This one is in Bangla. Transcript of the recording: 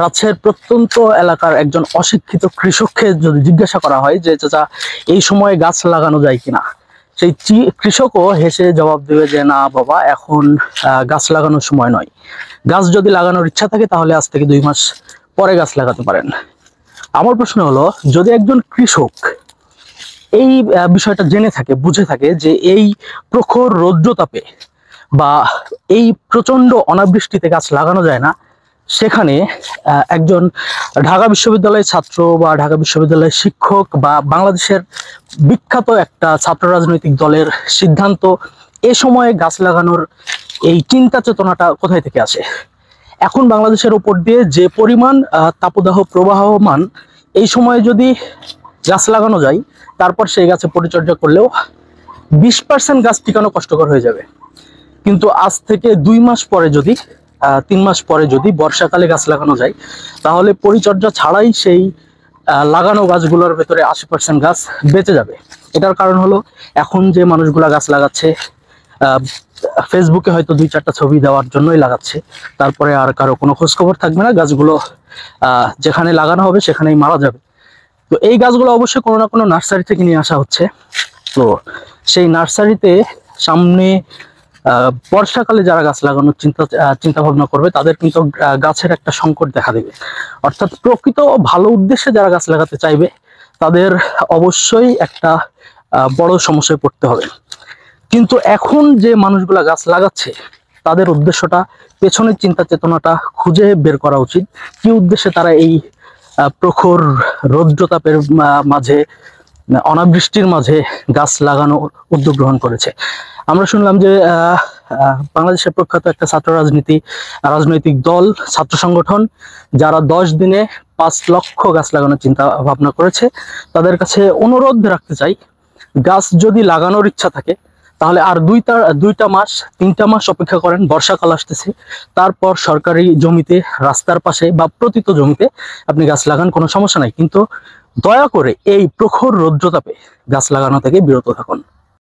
রাজশাহীর প্রত্যন্ত এলাকার একজন অশিক্ষিত কৃষককে যদি জিজ্ঞাসা করা হয় যে চাচা এই সময়ে গাছ লাগানো যায় কিনা, সেই কৃষকও হেসে জবাব দেবে যে না বাবা, এখন গাছ লাগানোর সময় নয়। গাছ যদি লাগানোর ইচ্ছা থাকে তাহলে আজ থেকে 2 মাস পরে গাছ লাগাতে পারেন। আমার প্রশ্ন হলো, যদি একজন কৃষক এই বিষয়টা জেনে থাকে, বুঝে থাকে যে এই প্রখর রৌদ্রতাপে বা এই প্রচন্ড অনাবৃষ্টিতে গাছ লাগানো যায় না, সেখানে একজন ঢাকা বিশ্ববিদ্যালয়ের ছাত্র বা ঢাকা বিশ্ববিদ্যালয়ের শিক্ষক বা বাংলাদেশের বিখ্যাত একটা ছাত্র রাজনৈতিক দলের সিদ্ধান্ত এ সময়ে গাছ লাগানোর এই চিন্তা চেতনাটা কোথায় থেকে আসে? এখন বাংলাদেশের উপর দিয়ে যে পরিমাণ তাপদাহ প্রবাহমান, এই সময়ে যদি গাছ লাগানো যায়, তারপর সেই গাছে পরিচর্যা করলেও 20% গাছ টিকানো কষ্টকর হয়ে যাবে। কিন্তু আজ থেকে 2 মাস পরে যদি 3 মাস পরে যদি বর্ষাকালে গাছ লাগানো যায়, তাহলে পরিচর্যা ছাড়াই সেই লাগানো গাছগুলোর ভেতরে 80% গাছ বেঁচে যাবে। এটার কারণ হলো, এখন যে মানুষগুলা গাছ লাগাচ্ছে ফেসবুকে হয়তো 2-4টা ছবি দেওয়ার জন্যই লাগাচ্ছে, তারপরে আর কারো কোনো খোঁজখবর থাকবে না, গাছগুলো যেখানে লাগানো হবে সেখানেই মারা যাবে। তো এই গাছগুলো অবশ্যই কোনো না কোনো নার্সারি থেকে নিয়ে আসা হচ্ছে। তো সেই নার্সারিতে সামনে বর্ষাকালে যারা গাছ লাগানোর চিন্তা ভাবনা করবে, তাদের কিন্তু গাছের একটা সংকট দেখা দেবে। অর্থাৎ প্রকৃত ভালো উদ্দেশ্যে যারা গাছ লাগাতে চাইবে, তাদের অবশ্যই একটা বড় সমস্যায় পড়তে হবে। কিন্তু এখন যে মানুষগুলা গাছ লাগাচ্ছে, তাদের উদ্দেশ্যটা, পেছনের চিন্তা চেতনাটা খুঁজে বের করা উচিত। কি উদ্দেশ্যে তারা এই প্রখর রৌদ্রতাপের মাঝে, অনাবৃষ্টির মাঝে গাছ লাগানো উদ্যোগ গ্রহণ করেছে। আমরা শুনলাম যে বাংলাদেশের প্রখ্যাত একটা রাজনৈতিক দল, ছাত্র সংগঠন, যারা 10 দিনে 5 লক্ষ গাছ লাগানোর চিন্তা ভাবনা করেছে। তাদের কাছে অনুরোধ রাখতে চাই, গাছ যদি লাগানোর ইচ্ছা থাকে তাহলে আর 3টা মাস অপেক্ষা করেন। বর্ষাকাল আসতেছে, তারপর সরকারি জমিতে, রাস্তার পাশে বা পতিত জমিতে আপনি গাছ লাগান, কোনো সমস্যা নাই। কিন্তু দয়া করে এই প্রখর রৌদ্রতাপে গাছ লাগানো থেকে বিরত থাকুন।